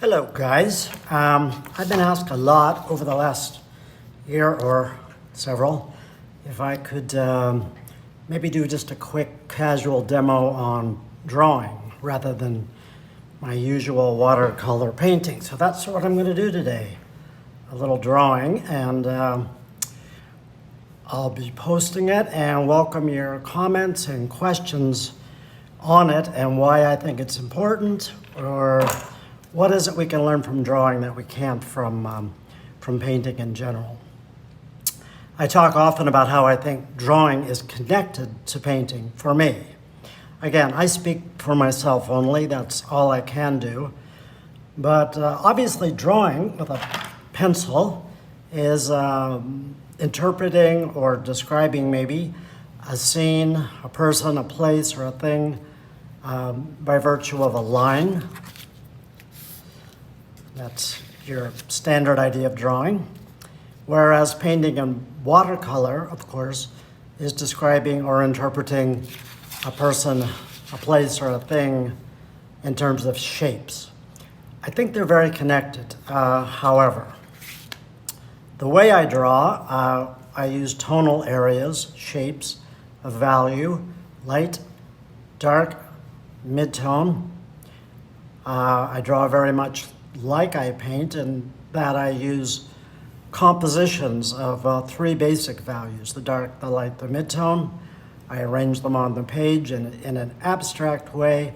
Hello guys. I've been asked a lot over the last year or several if I could maybe do just a quick casual demo on drawing rather than my usual watercolor painting. So that's what I'm going to do today. A little drawing, and I'll be posting it and welcome your comments and questions on it and why I think it's important, or what is it we can learn from drawing that we can't from painting in general. I talk often about how I think drawing is connected to painting for me. Again, I speak for myself only, that's all I can do. But obviously drawing with a pencil is interpreting or describing maybe a scene, a person, a place, or a thing by virtue of a line. That's your standard idea of drawing. Whereas painting in watercolor, of course, is describing or interpreting a person, a place, or a thing in terms of shapes. I think they're very connected. However, the way I draw, I use tonal areas, shapes of value, light, dark, mid-tone. I draw very much like I paint, in that I use compositions of three basic values: the dark, the light, the mid-tone. I arrange them on the page in an abstract way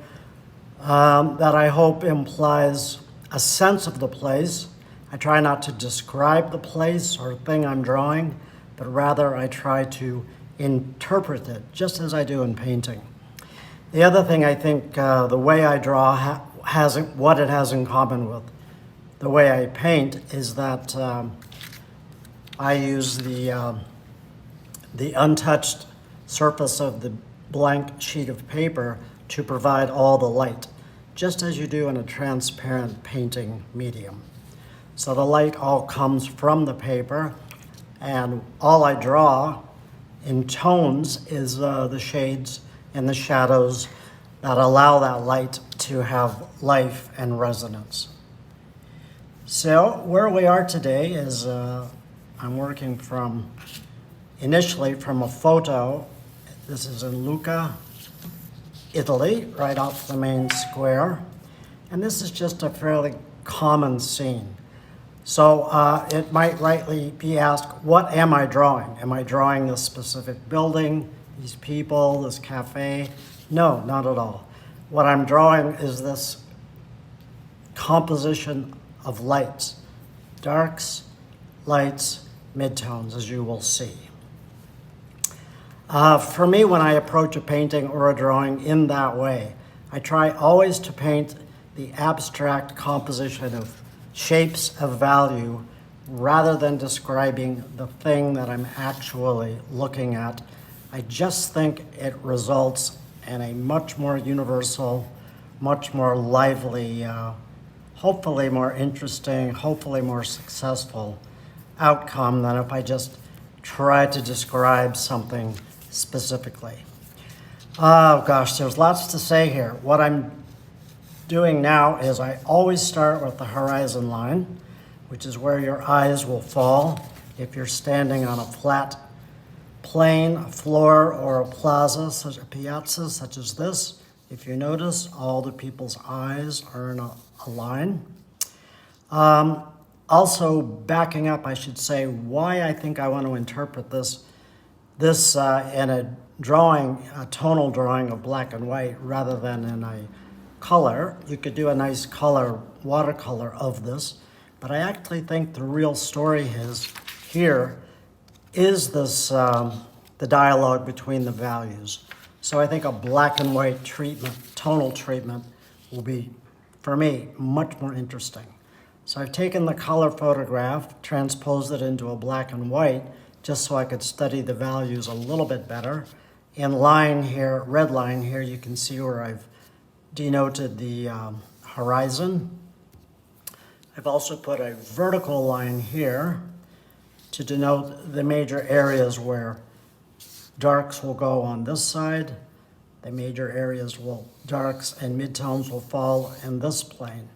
that I hope implies a sense of the place. I try not to describe the place or thing I'm drawing, but rather I try to interpret it, just as I do in painting. The other thing I think the way I draw what it has in common with the way I paint is that I use the untouched surface of the blank sheet of paper to provide all the light, just as you do in a transparent painting medium. So the light all comes from the paper, and all I draw in tones is the shades and the shadows that allow that light to have life and resonance. So where we are today is I'm working initially from a photo. This is in Lucca, Italy, right off the main square. And this is just a fairly common scene. So it might rightly be asked, what am I drawing? Am I drawing this specific building, these people, this cafe? No, not at all. What I'm drawing is this composition of lights, darks, lights, midtones, as you will see. For me, when I approach a painting or a drawing in that way, I try always to paint the abstract composition of shapes of value rather than describing the thing that I'm actually looking at. I just think it results in a much more universal, much more lively, hopefully more interesting, hopefully more successful outcome than if I just try to describe something specifically. Oh gosh, there's lots to say here. What I'm doing now is I always start with the horizon line, which is where your eyes will fall if you're standing on a flat plane, a floor, or a plaza, such a piazza such as this. If you notice, all the people's eyes are in a line. Also, backing up, I should say why I think I want to interpret this in a drawing, a tonal drawing of black and white rather than in a color. You could do a nice color, watercolor of this, but I actually think the real story here is this, the dialogue between the values. So I think a black and white treatment, tonal treatment, will be, for me, much more interesting. So I've taken the color photograph, transposed it into a black and white, just so I could study the values a little bit better. In line here, red line here, you can see where I've denoted the horizon. I've also put a vertical line here to denote the major areas where darks will go on this side. The major areas darks and midtones will fall in this plane.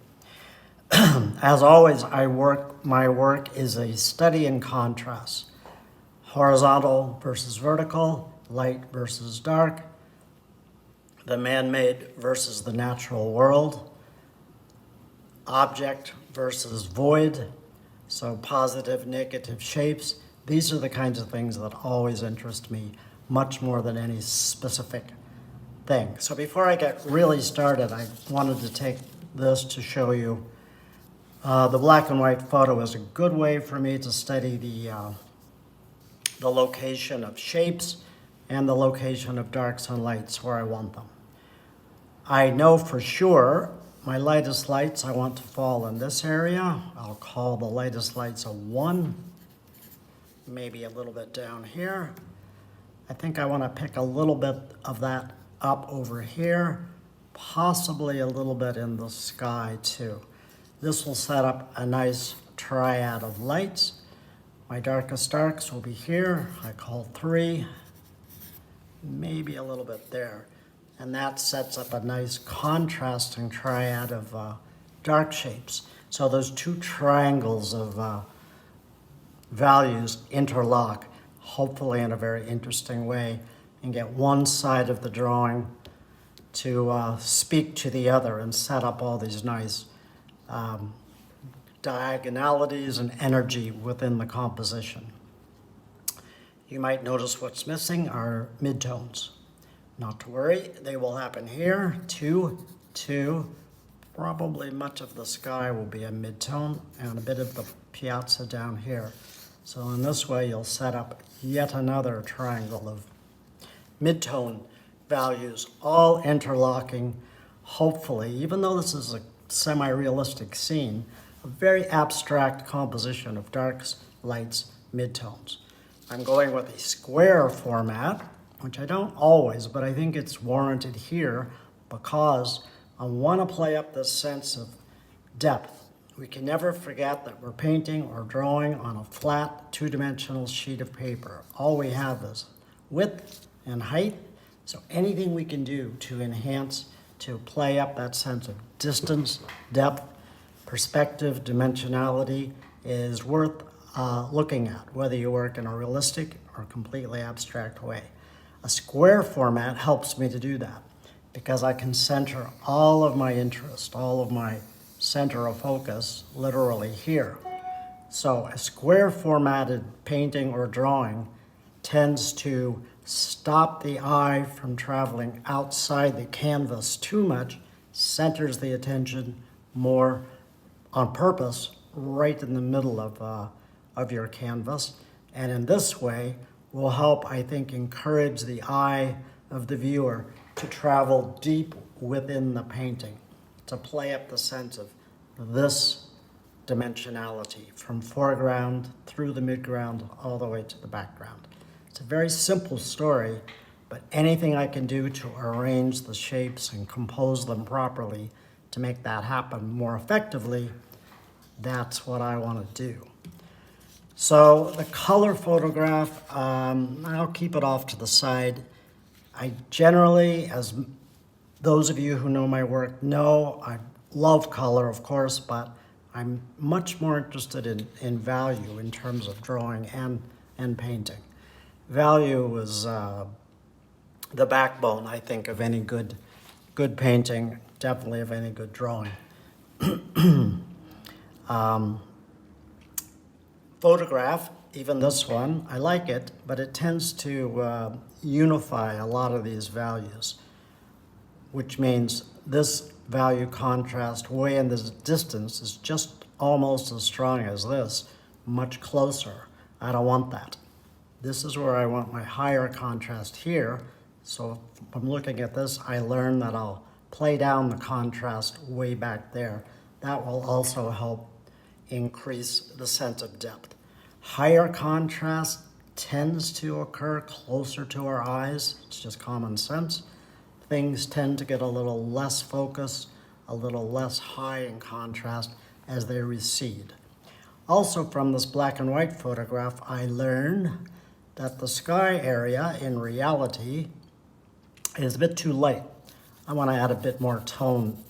As always, my work is a study in contrast. Horizontal versus vertical, light versus dark, the man-made versus the natural world, object versus void, so positive, negative shapes. These are the kinds of things that always interest me much more than any specific thing. So before I get really started, I wanted to take this to show you the black and white photo is a good way for me to study the location of shapes and the location of darks and lights where I want them. I know for sure my lightest lights I want to fall in this area. I'll call the lightest lights a 1, maybe a little bit down here. I think I want to pick a little bit of that up over here, possibly a little bit in the sky too. This will set up a nice triad of lights. My darkest darks will be here. I call 3, maybe a little bit there. And that sets up a nice contrasting triad of dark shapes. So those two triangles of values interlock, hopefully in a very interesting way, and get one side of the drawing to speak to the other and set up all these nice diagonalities and energy within the composition. You might notice what's missing are midtones. Not to worry, they will happen here. 2, 2, probably much of the sky will be a midtone and a bit of the piazza down here. So in this way, you'll set up yet another triangle of midtone values, all interlocking, hopefully, even though this is a semi-realistic scene, a very abstract composition of darks, lights, midtones. I'm going with a square format, which I don't always, but I think it's warranted here because I want to play up this sense of depth. We can never forget that we're painting or drawing on a flat, two-dimensional sheet of paper. All we have is width and height, so anything we can do to enhance, to play up that sense of distance, depth, perspective, dimensionality is worth looking at, whether you work in a realistic or completely abstract way. A square format helps me to do that because I can center all of my interest, all of my center of focus literally here. So a square formatted painting or drawing tends to stop the eye from traveling outside the canvas too much, centers the attention more on purpose right in the middle of your canvas. And in this way will help, I think, encourage the eye of the viewer to travel deep within the painting, to play up the sense of this dimensionality from foreground through the midground all the way to the background. It's a very simple story, but anything I can do to arrange the shapes and compose them properly to make that happen more effectively, that's what I want to do. So the color photograph, I'll keep it off to the side. I generally, as those of you who know my work know, I love color, of course, but I'm much more interested in value in terms of drawing and painting. Value is the backbone, I think, of any good painting, definitely of any good drawing. Photograph, even this one, I like it, but it tends to unify a lot of these values, which means this value contrast way in this distance is just almost as strong as this, much closer. I don't want that. This is where I want my higher contrast here. So if I'm looking at this, I learn that I'll play down the contrast way back there. That will also help increase the sense of depth. Higher contrast tends to occur closer to our eyes. It's just common sense. Things tend to get a little less focus, a little less high in contrast as they recede. Also from this black and white photograph, I learned that the sky area in reality is a bit too light. I want to add a bit more tone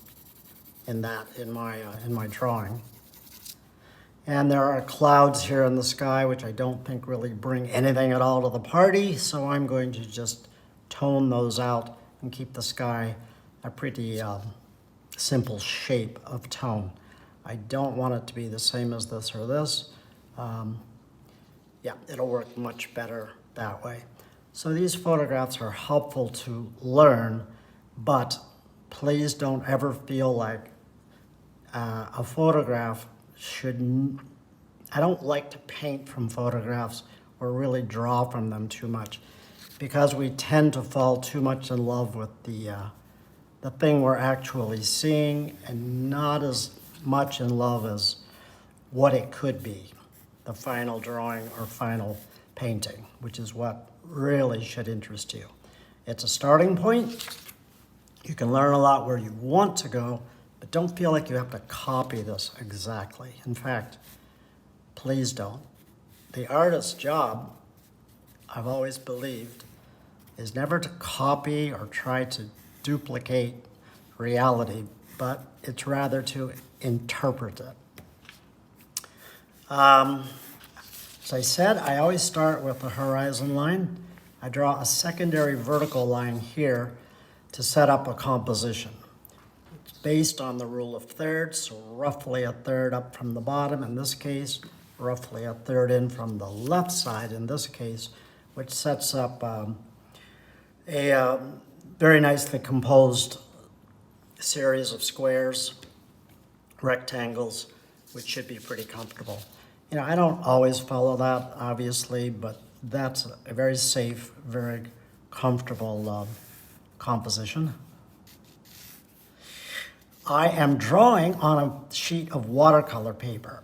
in my drawing. And there are clouds here in the sky, which I don't think really bring anything at all to the party, so I'm going to just tone those out and keep the sky a pretty simple shape of tone. I don't want it to be the same as this or this. Yeah, it'll work much better that way. So these photographs are helpful to learn, but please don't ever feel like a photograph I don't like to paint from photographs or really draw from them too much, because we tend to fall too much in love with the thing we're actually seeing and not as much in love as what it could be, the final drawing or final painting, which is what really should interest you. It's a starting point. You can learn a lot where you want to go, but don't feel like you have to copy this exactly. In fact, please don't. The artist's job, I've always believed, is never to copy or try to duplicate reality, but it's rather to interpret it. As I said, I always start with the horizon line. I draw a secondary vertical line here to set up a composition. It's based on the rule of thirds, so roughly a third up from the bottom in this case, roughly a third in from the left side in this case, which sets up a very nicely composed series of squares, rectangles, which should be pretty comfortable. You know, I don't always follow that, obviously, but that's a very safe, very comfortable composition. I am drawing on a sheet of watercolor paper,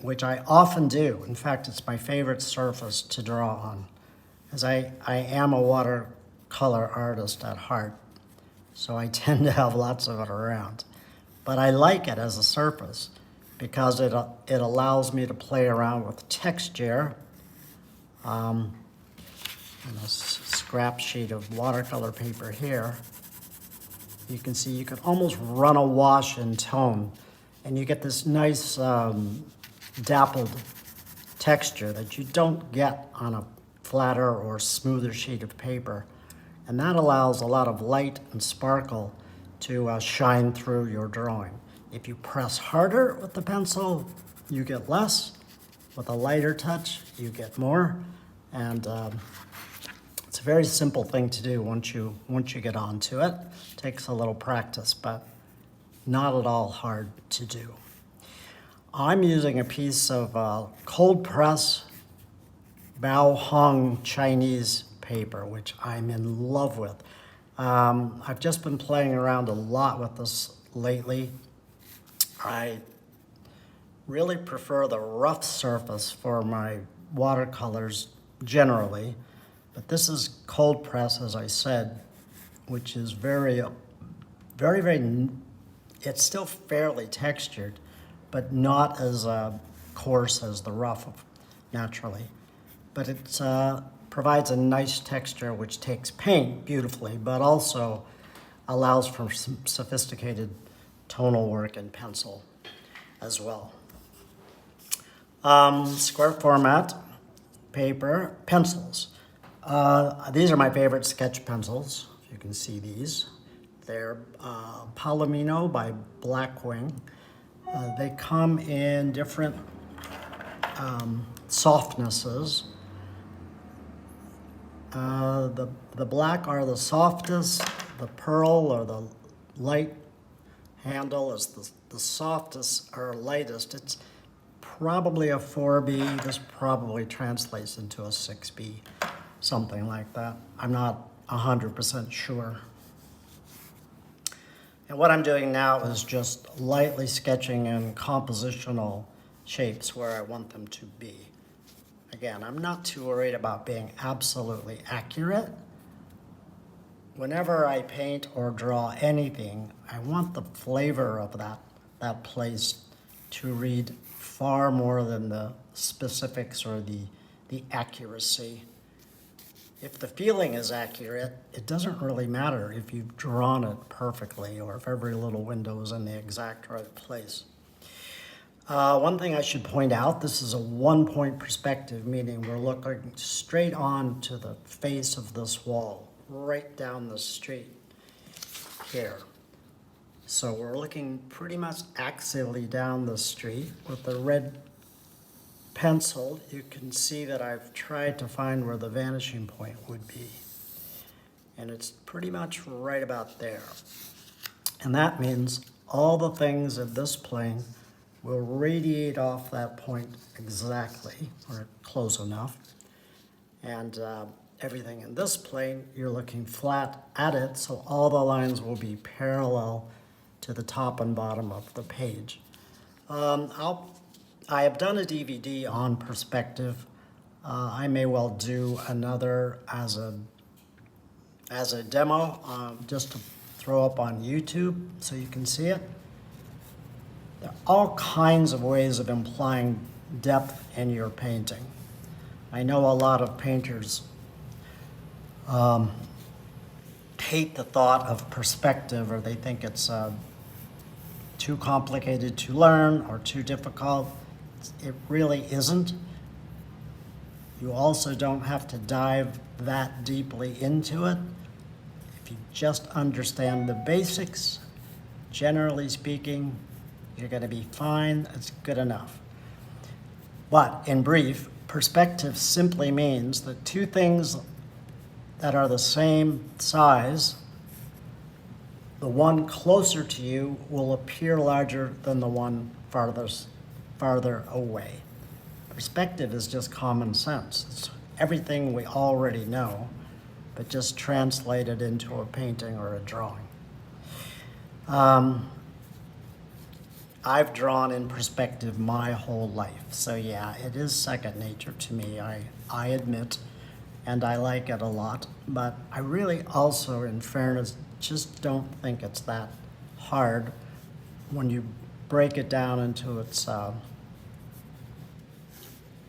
which I often do. In fact, it's my favorite surface to draw on, as I am a watercolor artist at heart, so I tend to have lots of it around. But I like it as a surface because it allows me to play around with texture. On a scrap sheet of watercolor paper here, you can see you can almost run a wash in tone, and you get this nice dappled texture that you don't get on a flatter or smoother sheet of paper. And that allows a lot of light and sparkle to shine through your drawing. If you press harder with the pencil, you get less. With a lighter touch, you get more. And it's a very simple thing to do once you get onto it. It takes a little practice, but not at all hard to do. I'm using a piece of cold press Bao Hong Chinese paper, which I'm in love with. I've just been playing around a lot with this lately. I really prefer the rough surface for my watercolors generally, but this is cold press, as I said, which is very, it's still fairly textured, but not as coarse as the rough naturally. But it provides a nice texture which takes paint beautifully, but also allows for some sophisticated tonal work in pencil as well. Square format paper, pencils. These are my favorite sketch pencils. You can see these. They're Palomino by Blackwing. They come in different softnesses. The black are the softest, the pearl or the light handle is the softest or lightest. It's probably a 4B. This probably translates into a 6B, something like that. I'm not 100% sure. And what I'm doing now is just lightly sketching in compositional shapes where I want them to be. Again, I'm not too worried about being absolutely accurate. Whenever I paint or draw anything, I want the flavor of that place to read far more than the specifics or the accuracy. if the feeling is accurate, it doesn't really matter if you've drawn it perfectly or if every little window is in the exact right place. One thing I should point out, this is a one-point perspective, meaning we're looking straight on to the face of this wall, right down the street here. So we're looking pretty much axially down the street. With the red pencil, you can see that I've tried to find where the vanishing point would be. And it's pretty much right about there. And that means all the things in this plane will radiate off that point exactly, or close enough. And everything in this plane, you're looking flat at it, so all the lines will be parallel to the top and bottom of the page. I have done a DVD on perspective. I may well do another as a demo, just to throw up on YouTube so you can see it. There are all kinds of ways of implying depth in your painting. I know a lot of painters hate the thought of perspective, or they think it's too complicated to learn or too difficult. It really isn't. You also don't have to dive that deeply into it. If you just understand the basics, generally speaking, you're going to be fine. It's good enough. But in brief, perspective simply means that two things that are the same size, the one closer to you will appear larger than the one farther away. Perspective is just common sense. It's everything we already know, but just translated into a painting or a drawing. I've drawn in perspective my whole life, so yeah, it is second nature to me, I admit, and I like it a lot, but I really also, in fairness, just don't think it's that hard when you break it down into its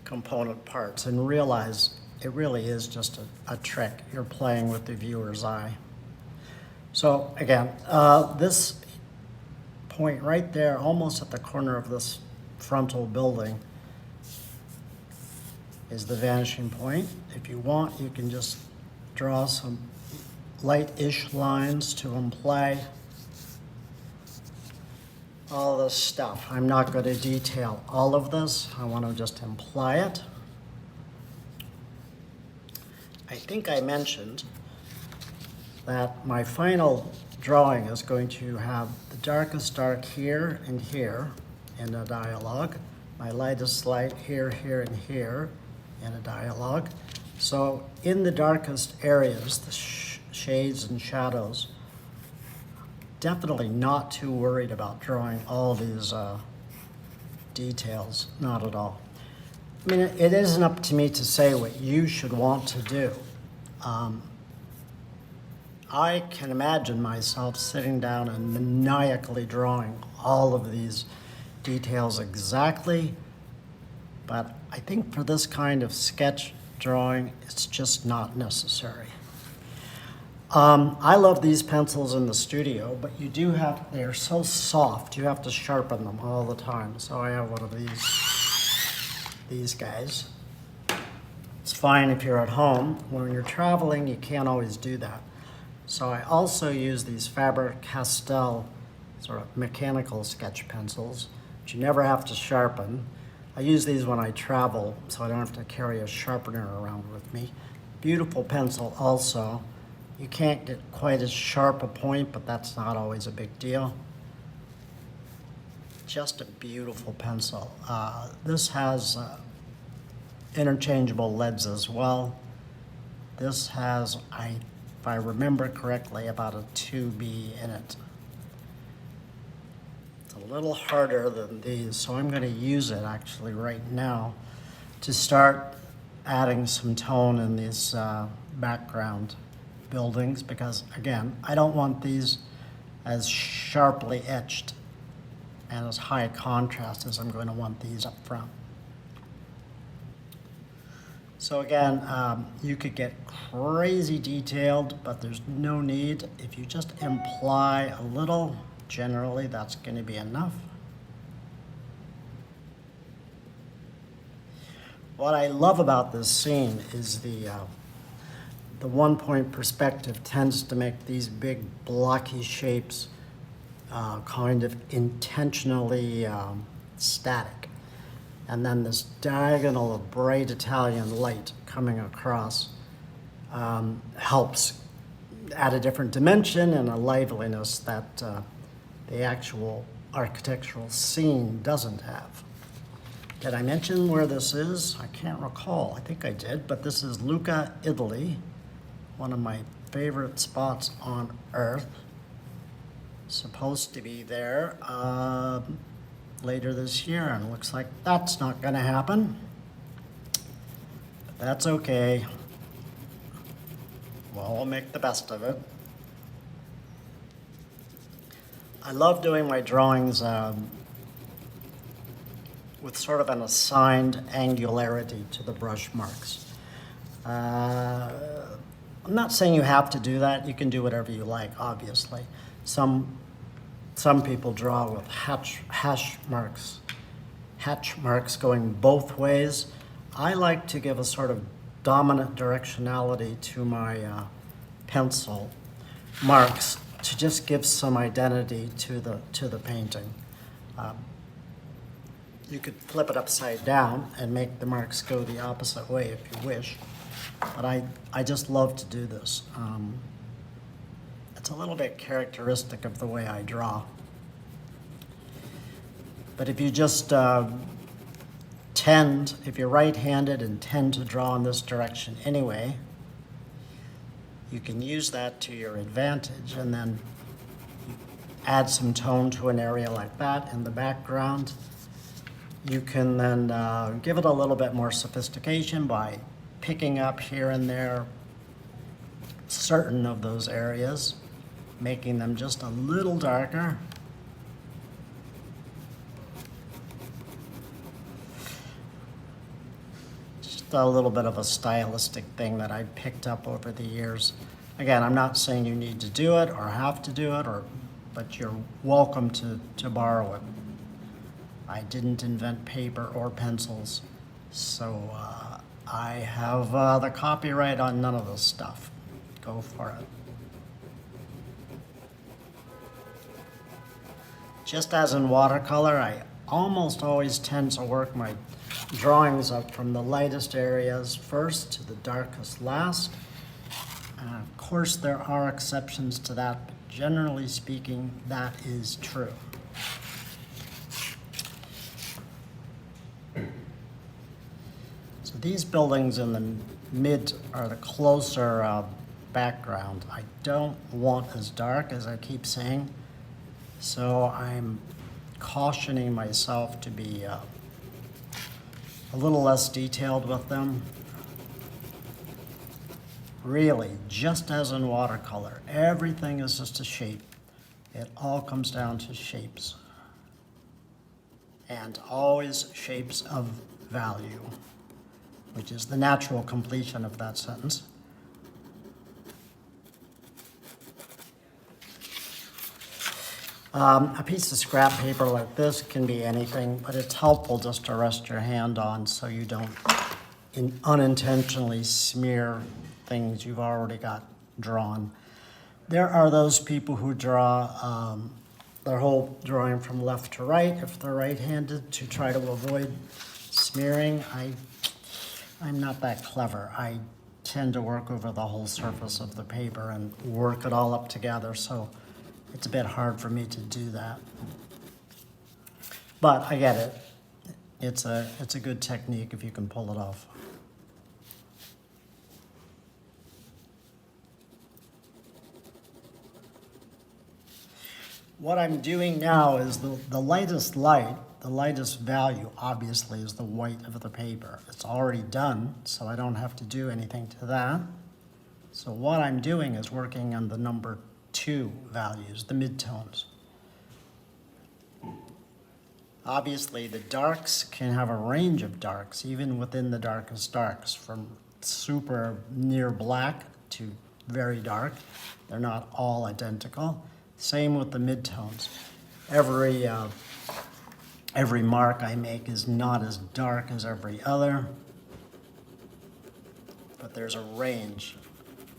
component parts and realize it really is just a trick. You're playing with the viewer's eye. So again, this point right there, almost at the corner of this frontal building, is the vanishing point. If you want, you can just draw some light-ish lines to imply all this stuff. I'm not going to detail all of this. I want to just imply it. I think I mentioned that my final drawing is going to have the darkest dark here and here in a dialogue, my lightest light here, here, and here in a dialogue. So in the darkest areas, the shades and shadows, definitely not too worried about drawing all these details, not at all. I mean, it isn't up to me to say what you should want to do. I can imagine myself sitting down and maniacally drawing all of these details exactly, but I think for this kind of sketch drawing, it's just not necessary. I love these pencils in the studio, but you do have, they're so soft, you have to sharpen them all the time. So I have one of these guys. It's fine if you're at home. When you're traveling, you can't always do that. So I also use these Faber-Castell sort of mechanical sketch pencils, which you never have to sharpen. I use these when I travel, so I don't have to carry a sharpener around with me. Beautiful pencil also. You can't get quite as sharp a point, but that's not always a big deal. Just a beautiful pencil. This has interchangeable leads as well. This has, if I remember correctly, about a 2B in it. It's a little harder than these, so I'm going to use it actually right now to start adding some tone in these background buildings, because again, I don't want these as sharply etched and as high contrast as I'm going to want these up front. So again, you could get crazy detailed, but there's no need. If you just imply a little, generally that's going to be enough. What I love about this scene is the one-point perspective tends to make these big blocky shapes kind of intentionally static. And then this diagonal of bright Italian light coming across helps add a different dimension and a liveliness that the actual architectural scene doesn't have. Did I mention where this is? I can't recall. I think I did, but this is Lucca, Italy, one of my favorite spots on earth. Supposed to be there later this year, and it looks like that's not going to happen. But that's okay. We'll make the best of it. I love doing my drawings with sort of an assigned angularity to the brush marks. I'm not saying you have to do that. You can do whatever you like, obviously. Some people draw with hatch marks going both ways. I like to give a sort of dominant directionality to my pencil marks to just give some identity to the painting. You could flip it upside down and make the marks go the opposite way if you wish. But I just love to do this. It's a little bit characteristic of the way I draw. But if you just if you're right-handed and tend to draw in this direction anyway, you can use that to your advantage and then add some tone to an area like that in the background. You can then give it a little bit more sophistication by picking up here and there certain of those areas, making them just a little darker. Just a little bit of a stylistic thing that I picked up over the years. Again, I'm not saying you need to do it or have to do it, but you're welcome to borrow it. I didn't invent paper or pencils, so I have the copyright on none of this stuff. Go for it. Just as in watercolor, I almost always tend to work my drawings up from the lightest areas first to the darkest last. Of course, there are exceptions to that, but generally speaking, that is true. So these buildings in the mid are the closer background. I don't want as dark as I keep saying, so I'm cautioning myself to be a little less detailed with them. Really, just as in watercolor, everything is just a shape. It all comes down to shapes. And always shapes of value, which is the natural completion of that sentence. A piece of scrap paper like this can be anything, but it's helpful just to rest your hand on so you don't unintentionally smear things you've already got drawn. There are those people who draw their whole drawing from left to right, if they're right-handed, to try to avoid smearing. I'm not that clever. I tend to work over the whole surface of the paper and work it all up together, so it's a bit hard for me to do that. But I get it. It's a good technique if you can pull it off. What I'm doing now is the lightest light, the lightest value, obviously, is the white of the paper. It's already done, so I don't have to do anything to that. So what I'm doing is working on the number 2 values, the midtones. Obviously, the darks can have a range of darks, even within the darkest darks, from super near black to very dark. They're not all identical. Same with the midtones. Every mark I make is not as dark as every other, but there's a range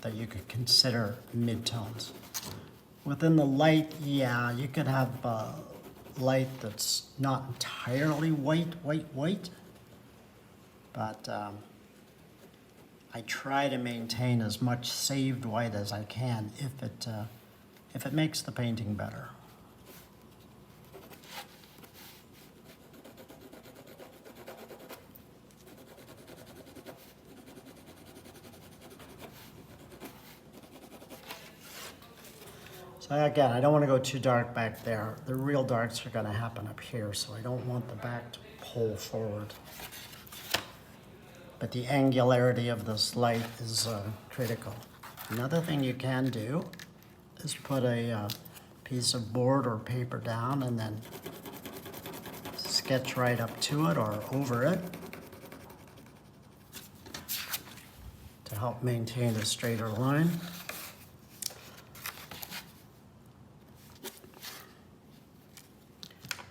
that you could consider midtones. Within the light, yeah, you could have light that's not entirely white, but I try to maintain as much saved white as I can if it makes the painting better. So again, I don't want to go too dark back there. The real darks are going to happen up here, so I don't want the back to pull forward. But the angularity of this light is critical. Another thing you can do is put a piece of board or paper down and then sketch right up to it or over it to help maintain a straighter line.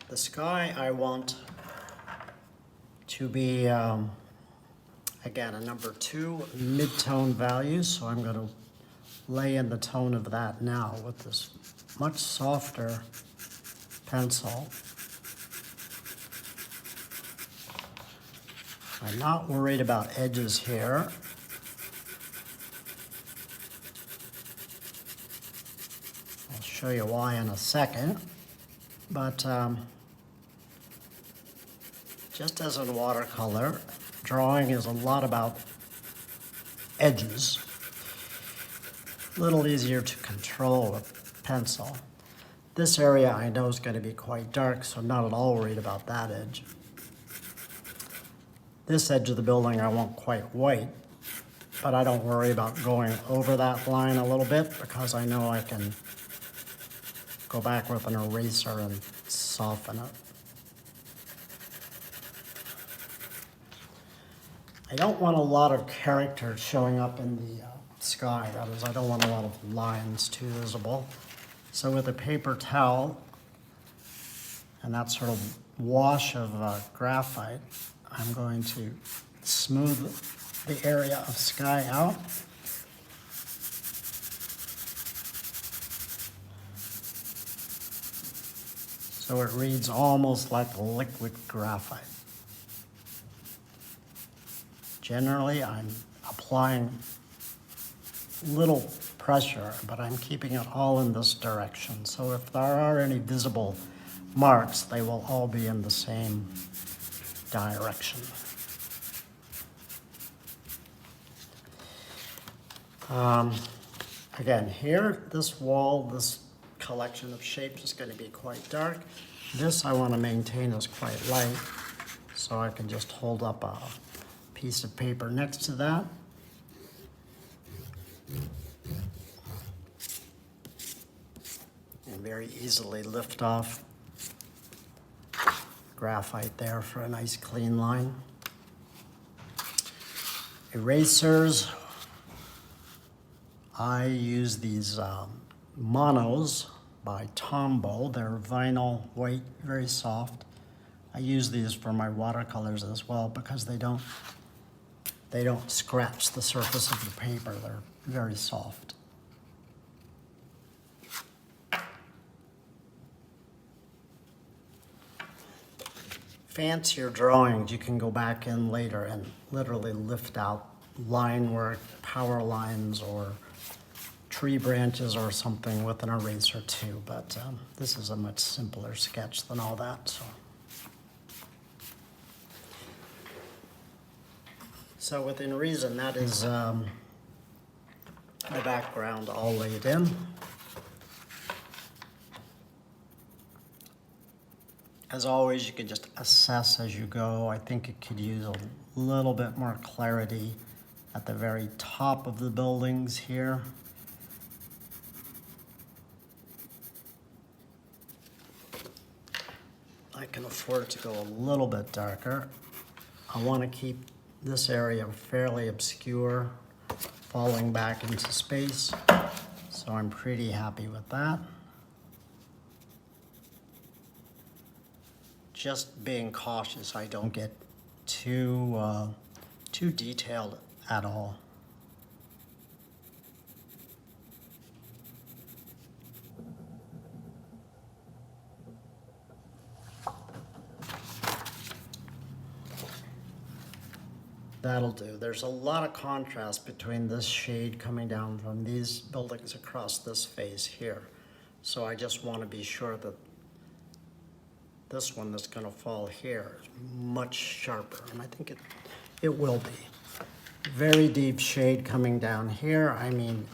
The sky I want to be, again, a number 2 mid-tone value, so I'm going to lay in the tone of that now with this much softer pencil. I'm not worried about edges here. I'll show you why in a second, but just as in watercolor, drawing is a lot about edges. A little easier to control with pencil. This area I know is going to be quite dark, so I'm not at all worried about that edge. This edge of the building I want quite white, but I don't worry about going over that line a little bit because I know I can go back with an eraser and soften it. I don't want a lot of character showing up in the sky. That is, I don't want a lot of lines too visible. So with a paper towel and that sort of wash of graphite, I'm going to smooth the area of sky out. So it reads almost like liquid graphite. Generally, I'm applying little pressure, but I'm keeping it all in this direction. So if there are any visible marks, they will all be in the same direction. Again, here, this wall, this collection of shapes is going to be quite dark. This I want to maintain as quite light, so I can just hold up a piece of paper next to that. And very easily lift off graphite there for a nice clean line. Erasers, I use these monos by Tombow. They're vinyl white, very soft. I use these for my watercolors as well because they don't scratch the surface of the paper. They're very soft. Fancier drawings, you can go back in later and literally lift out line work, power lines, or tree branches or something with an eraser too, but this is a much simpler sketch than all that. So within reason, that is the background all laid in. As always, you can just assess as you go. I think it could use a little bit more clarity at the very top of the buildings here. I can afford to go a little bit darker. I want to keep this area fairly obscure, falling back into space. So I'm pretty happy with that. Just being cautious I don't get too detailed at all. That'll do. There's a lot of contrast between this shade coming down from these buildings across this face here. So I just want to be sure that this one that's going to fall here is much sharper, and I think it will be. Very deep shade coming down here. I mean,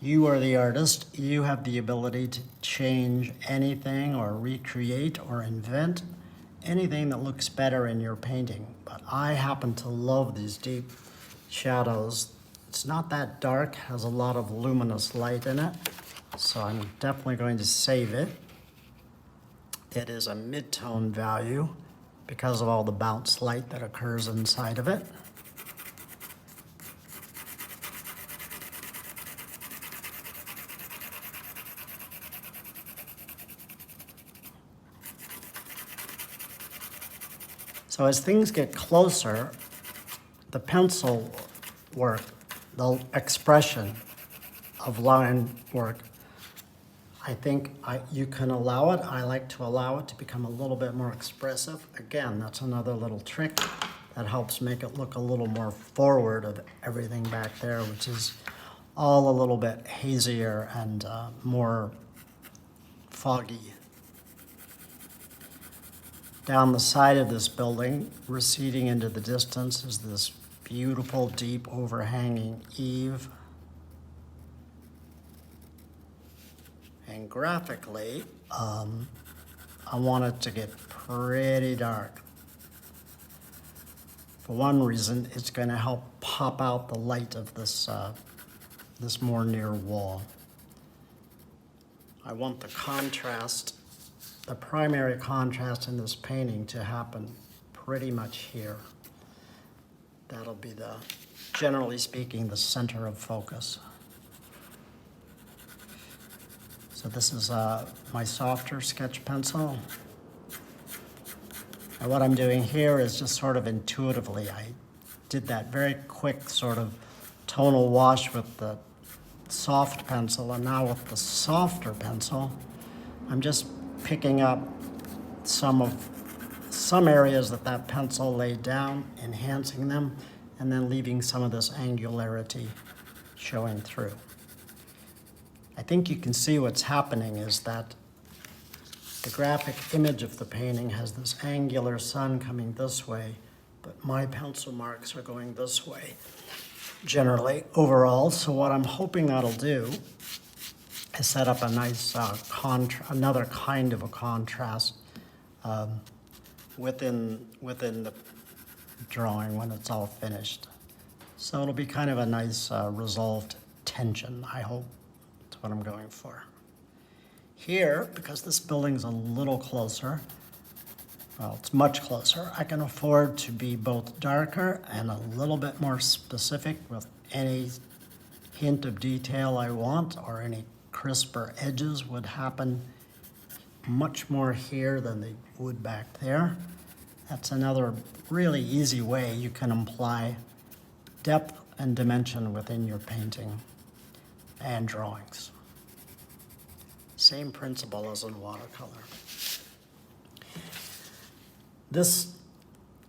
you are the artist. You have the ability to change anything or recreate or invent anything that looks better in your painting. But I happen to love these deep shadows. It's not that dark, has a lot of luminous light in it, so I'm definitely going to save it. It is a mid-tone value because of all the bounce light that occurs inside of it. So as things get closer, the pencil work, the expression of line work, I think you can allow it. I like to allow it to become a little bit more expressive. Again, that's another little trick that helps make it look a little more forward of everything back there, which is all a little bit hazier and more foggy. Down the side of this building, receding into the distance, is this beautiful, deep, overhanging eave. And graphically, I want it to get pretty dark. For one reason, it's going to help pop out the light of this, this more near wall. I want the contrast, the primary contrast in this painting to happen pretty much here. That'll be the, generally speaking, the center of focus. So this is my softer sketch pencil. And what I'm doing here is just sort of intuitively, I did that very quick sort of tonal wash with the soft pencil, and now with the softer pencil, I'm just picking up some areas that pencil laid down, enhancing them, and then leaving some of this angularity showing through. I think you can see what's happening is that the graphic image of the painting has this angular sun coming this way, but my pencil marks are going this way, generally, overall. So what I'm hoping that'll do is set up a nice another kind of a contrast within the drawing when it's all finished. So it'll be kind of a nice resolved tension, I hope. That's what I'm going for. Here, because this building's a little closer, well, it's much closer, I can afford to be both darker and a little bit more specific with any hint of detail I want, or any crisper edges would happen much more here than they would back there. That's another really easy way you can imply depth and dimension within your painting and drawings. Same principle as in watercolor. This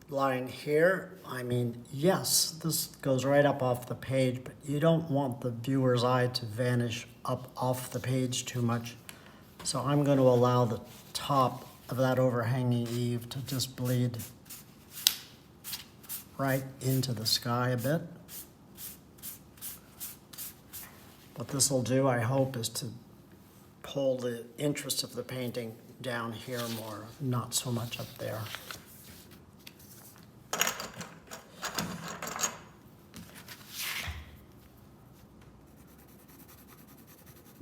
line here, I mean, yes, this goes right up off the page, but you don't want the viewer's eye to vanish up off the page too much. So I'm going to allow the top of that overhanging eave to just bleed right into the sky a bit. What this will do, I hope, is to pull the interest of the painting down here more, not so much up there.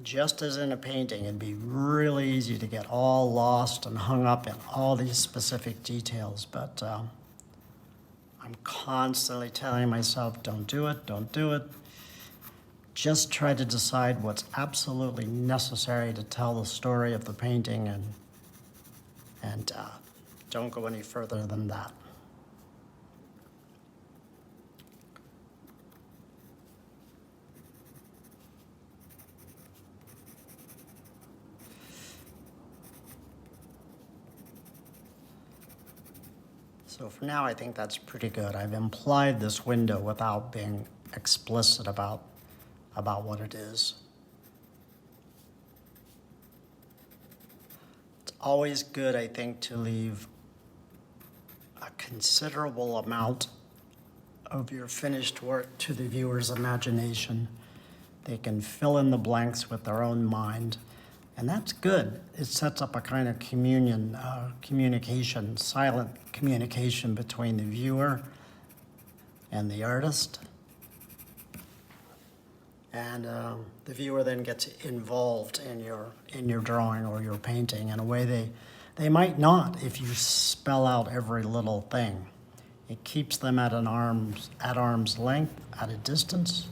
just as in a painting, it'd be really easy to get all lost and hung up in all these specific details, but I'm constantly telling myself, don't do it, don't do it. Just try to decide what's absolutely necessary to tell the story of the painting, and don't go any further than that. So for now, I think that's pretty good. I've implied this window without being explicit about what it is. It's always good, I think, to leave a considerable amount of your finished work to the viewer's imagination. They can fill in the blanks with their own mind, and that's good. It sets up a kind of communication, silent communication between the viewer and the artist. And the viewer then gets involved in your drawing or your painting in a way they might not if you spell out every little thing. It keeps them at arm's length, at a distance.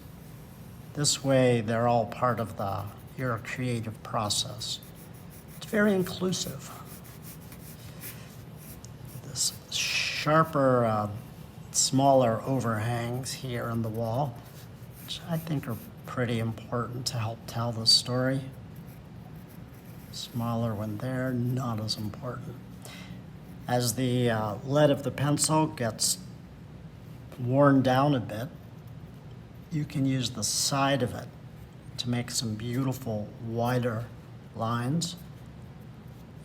This way, they're all part of your creative process. It's very inclusive. This sharper, smaller overhangs here on the wall, which I think are pretty important to help tell the story. Smaller one there, not as important. As the lead of the pencil gets worn down a bit, you can use the side of it to make some beautiful wider lines.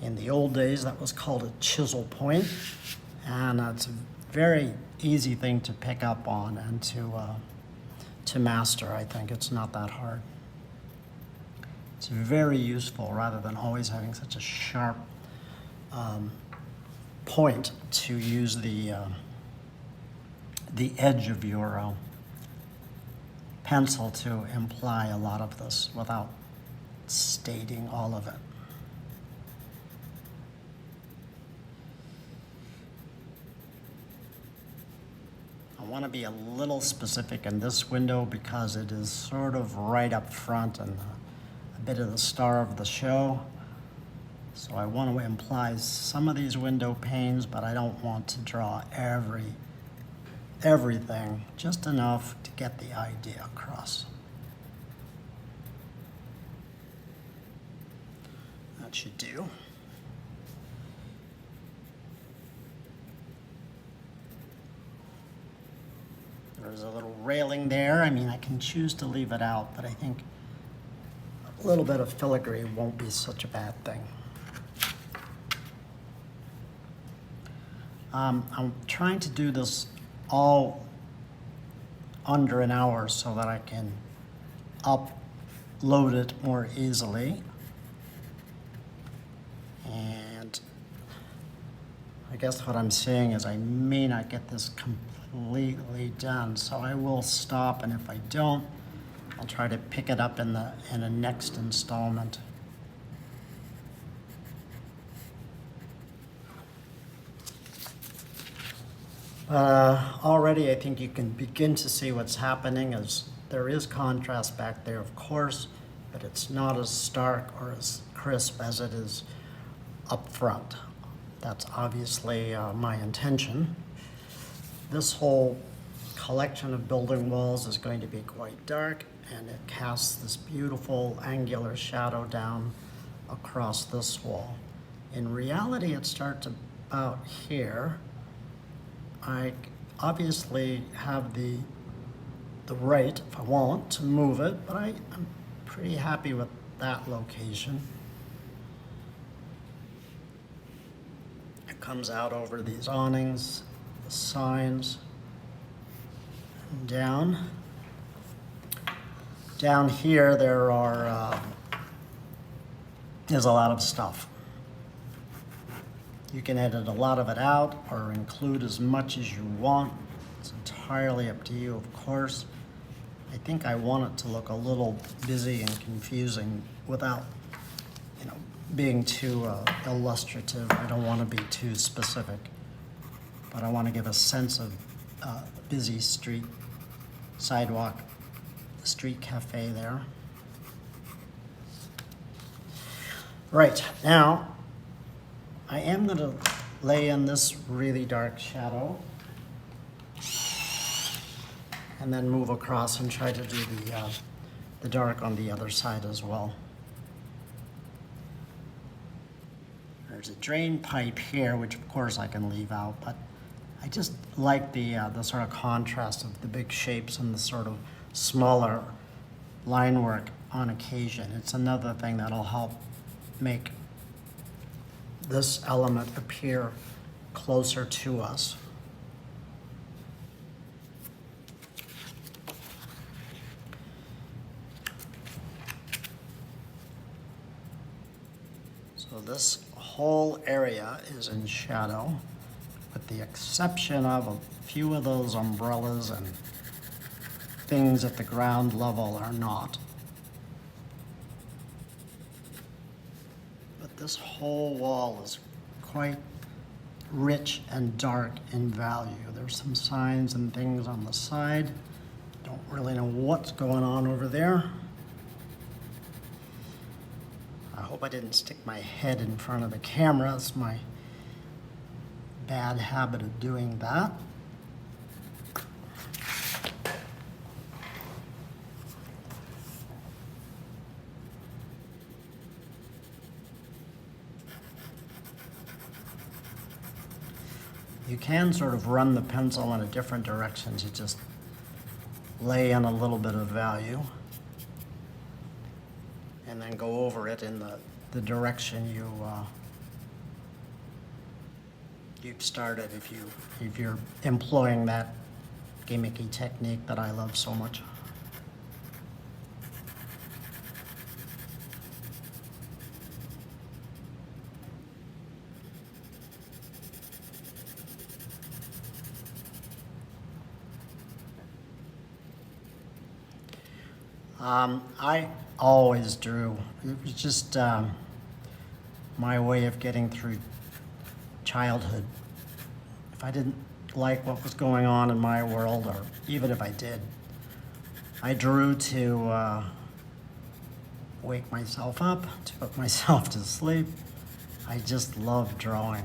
In the old days, that was called a chisel point, and it's a very easy thing to pick up on and to master. I think it's not that hard. It's very useful rather than always having such a sharp point to use the edge of your pencil to imply a lot of this without stating all of it. I want to be a little specific in this window because it is sort of right up front and a bit of the star of the show. So I want to imply some of these window panes, but I don't want to draw everything, just enough to get the idea across. That should do. There's a little railing there. I mean, I can choose to leave it out, but I think a little bit of filigree won't be such a bad thing. I'm trying to do this all under an hour so that I can upload it more easily. And I guess what I'm saying is I may not get this completely done, so I will stop, and if I don't, I'll try to pick it up in a next installment. Already I think you can begin to see what's happening, as there is contrast back there, of course, but it's not as stark or as crisp as it is up front. That's obviously my intention. This whole collection of building walls is going to be quite dark, and it casts this beautiful angular shadow down across this wall. In reality, it starts about here. I obviously have the right, if I want, to move it, but I'm pretty happy with that location. It comes out over these awnings, the signs, and down. Down here there is a lot of stuff. You can edit a lot of it out or include as much as you want. It's entirely up to you, of course. I think I want it to look a little busy and confusing without, being too illustrative. I don't want to be too specific, but I want to give a sense of busy street, sidewalk, street cafe there. Right, now, I am going to lay in this really dark shadow and then move across and try to do the dark on the other side as well. There's a drain pipe here, which of course I can leave out, but I just like the sort of contrast of the big shapes and the sort of smaller line work on occasion. It's another thing that'll help make this element appear closer to us. So this whole area is in shadow, with the exception of a few of those umbrellas and things at the ground level are not. But this whole wall is quite rich and dark in value. There's some signs and things on the side. Don't really know what's going on over there. I hope I didn't stick my head in front of the camera. It's my bad habit of doing that. You can sort of run the pencil in a different direction to just lay in a little bit of value and then go over it in the direction you've started if you're employing that gimmicky technique that I love so much. I always drew. It was just my way of getting through childhood. If I didn't like what was going on in my world, or even if I did, I drew to wake myself up, to put myself to sleep. I just loved drawing.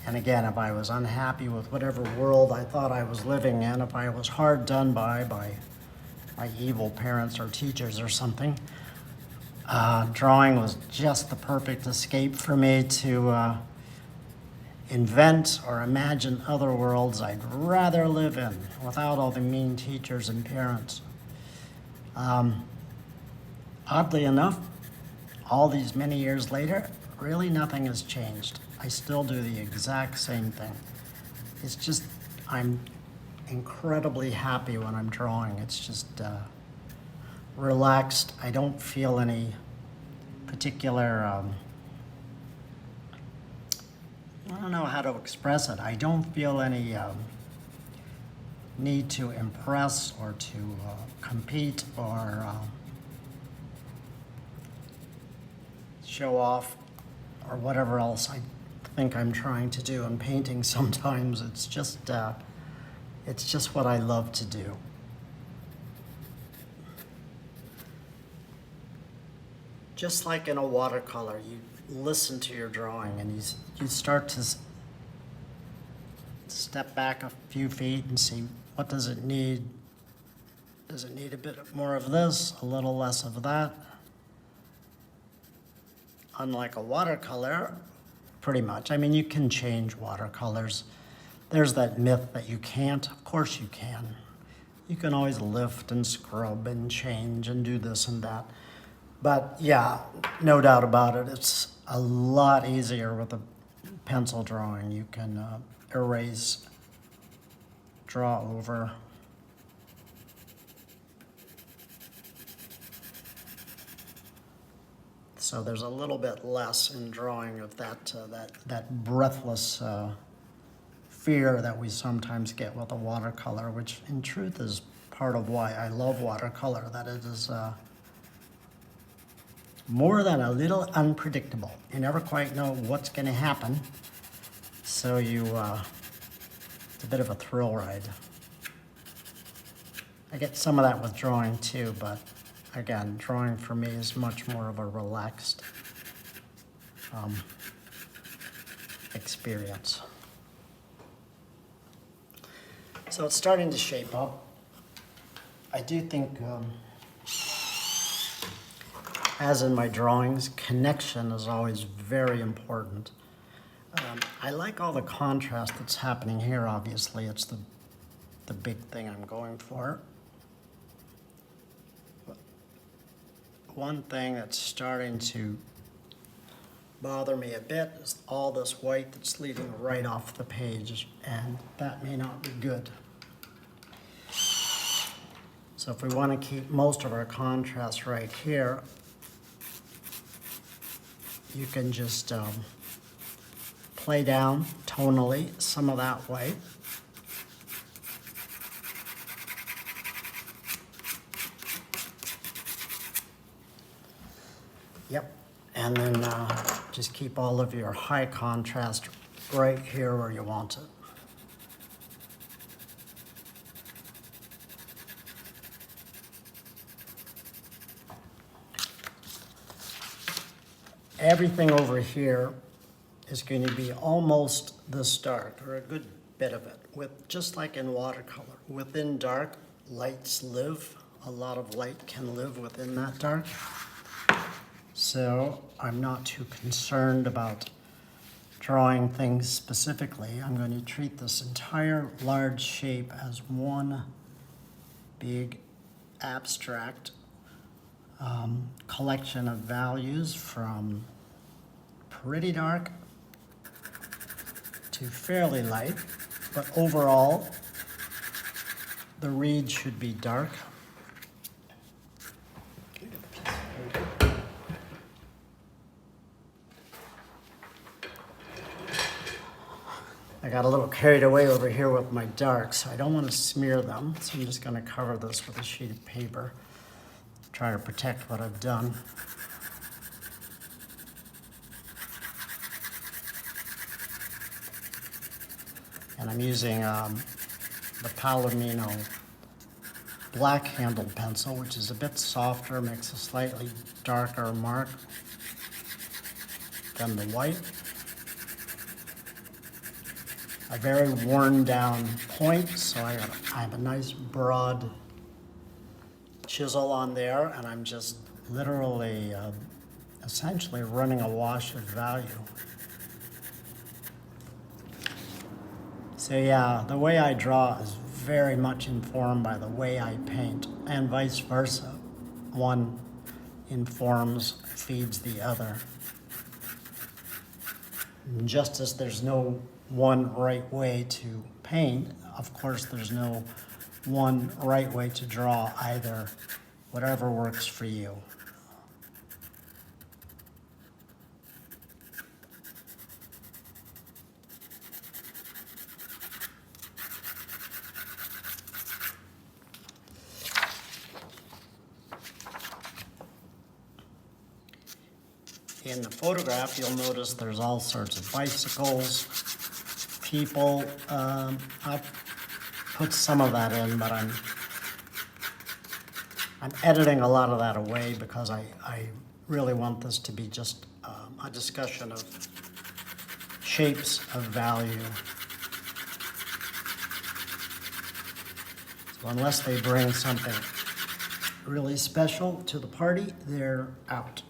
And again, if I was unhappy with whatever world I thought I was living in, if I was hard done by my evil parents or teachers or something, drawing was just the perfect escape for me to invent or imagine other worlds I'd rather live in without all the mean teachers and parents. Oddly enough, all these many years later, really nothing has changed. I still do the exact same thing. It's just, I'm incredibly happy when I'm drawing. It's just relaxed. I don't feel any particular, I don't know how to express it. I don't feel any need to impress or to compete or show off or whatever else I think I'm trying to do in painting sometimes. It's just what I love to do. Just like in a watercolor, you listen to your drawing and you start to step back a few feet and see, what does it need? Does it need a bit more of this, a little less of that? Unlike a watercolor, pretty much. I mean, you can change watercolors. There's that myth that you can't. Of course you can. You can always lift and scrub and change and do this and that. But yeah, no doubt about it, it's a lot easier with a pencil drawing. You can erase, draw over. So there's a little bit less in drawing of that breathless fear that we sometimes get with a watercolor, which in truth is part of why I love watercolor, that it is more than a little unpredictable. You never quite know what's going to happen, so it's a bit of a thrill ride. I get some of that with drawing too, but again, drawing for me is much more of a relaxed experience. So it's starting to shape up. I do think, as in my drawings, connection is always very important. I like all the contrast that's happening here, obviously. It's the big thing I'm going for. One thing that's starting to bother me a bit is all this white that's leading right off the page, and that may not be good. So if we want to keep most of our contrast right here, you can just play down tonally some of that white. Yep, and then just keep all of your high contrast right here where you want it. Everything over here is going to be almost this dark, or a good bit of it, with just like in watercolor. Within dark, lights live. A lot of light can live within that dark. So I'm not too concerned about drawing things specifically. I'm going to treat this entire large shape as one big abstract collection of values from pretty dark to fairly light, but overall the reed should be dark. I got a little carried away over here with my darks, so I don't want to smear them, so I'm just going to cover this with a sheet of paper, try to protect what I've done. And I'm using the Palomino black handled pencil, which is a bit softer, makes a slightly darker mark than the white. A very worn down point, so I have a nice broad chisel on there, and I'm just literally essentially running a wash of value. So yeah, the way I draw is very much informed by the way I paint, and vice versa. One informs, feeds the other. And just as there's no one right way to paint, of course there's no one right way to draw either. Whatever works for you. In the photograph, you'll notice there's all sorts of bicycles, people. I'll put some of that in, but I'm editing a lot of that away because I really want this to be just a discussion of shapes of value. So unless they bring something really special to the party, they're out.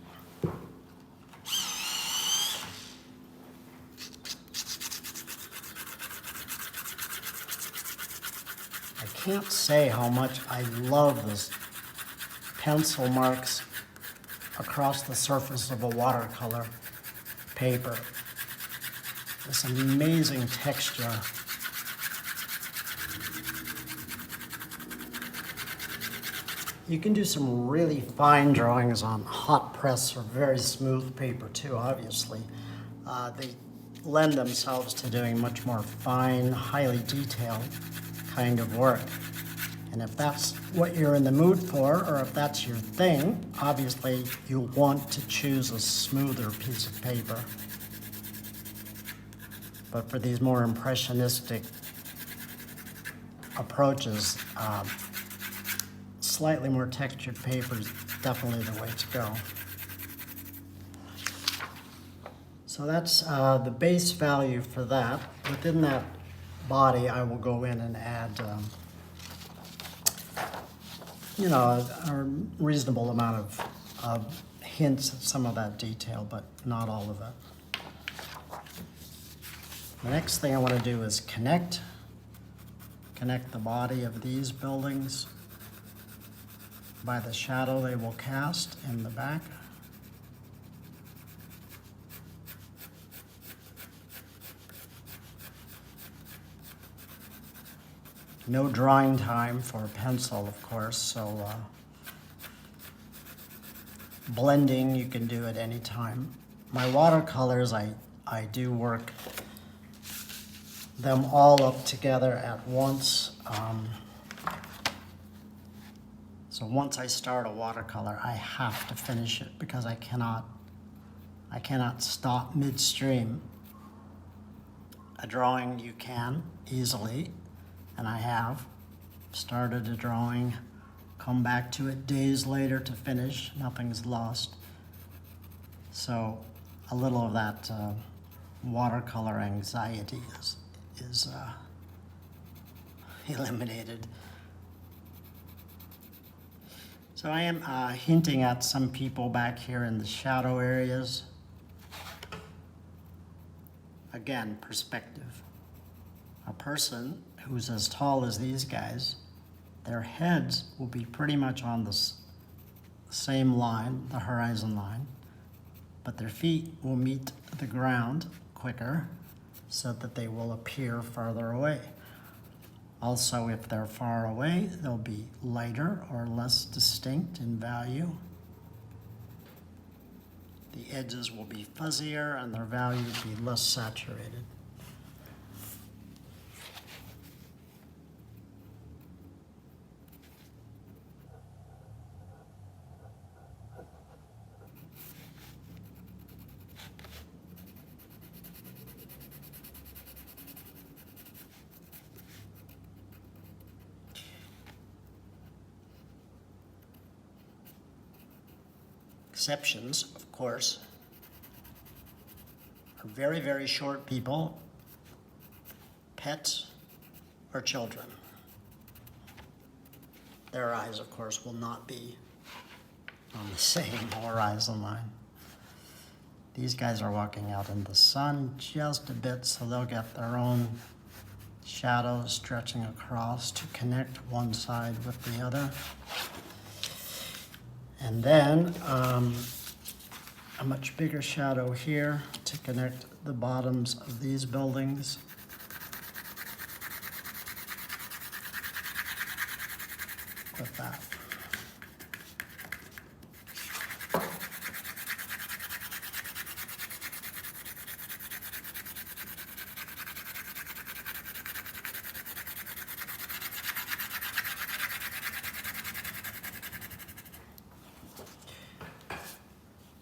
I can't say how much I love this pencil marks across the surface of a watercolor paper. This amazing texture. You can do some really fine drawings on hot press or very smooth paper too, obviously. They lend themselves to doing much more fine, highly detailed kind of work. And if that's what you're in the mood for, or if that's your thing, obviously you want to choose a smoother piece of paper. But for these more impressionistic approaches, slightly more textured paper is definitely the way to go. So that's the base value for that. Within that body, I will go in and add a reasonable amount of hints at some of that detail, but not all of it. The next thing I want to do is connect the body of these buildings by the shadow they will cast in the back. No drawing time for pencil, of course, so blending you can do at any time. My watercolors, I do work them all up together at once. So once I start a watercolor, I have to finish it because I cannot stop midstream. A drawing you can easily. And I have started a drawing, come back to it days later to finish, nothing's lost. So a little of that watercolor anxiety is eliminated. So I am hinting at some people back here in the shadow areas. Again, perspective. A person who's as tall as these guys, their heads will be pretty much on the same line, the horizon line, but their feet will meet the ground quicker so that they will appear farther away. Also, if they're far away, they'll be lighter or less distinct in value. The edges will be fuzzier and their value will be less saturated. Exceptions, of course, are very, very short people, pets, or children. Their eyes, of course, will not be on the same horizon line. These guys are walking out in the sun just a bit, so they'll get their own shadows stretching across to connect one side with the other. And then a much bigger shadow here to connect the bottoms of these buildings. With that.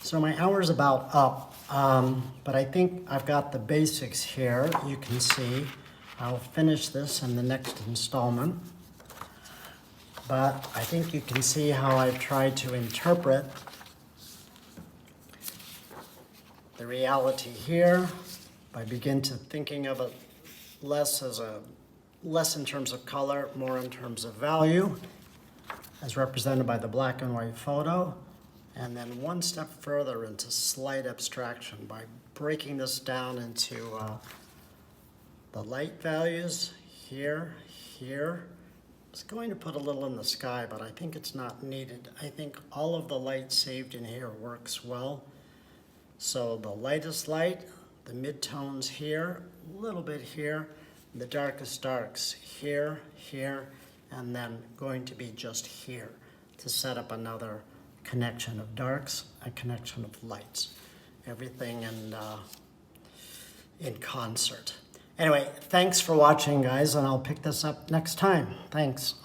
So my hour's about up, but I think I've got the basics here. You can see I'll finish this in the next installment. But I think you can see how I've tried to interpret the reality here by begin to thinking of it less in terms of color, more in terms of value, as represented by the black and white photo. And then one step further into slight abstraction by breaking this down into the light values here. I was going to put a little in the sky, but I think it's not needed. I think all of the light saved in here works well. So the lightest light, the midtones here, a little bit here, the darkest darks here, and then going to be just here to set up another connection of darks, a connection of lights. Everything in concert. Anyway, thanks for watching, guys, and I'll pick this up next time. Thanks.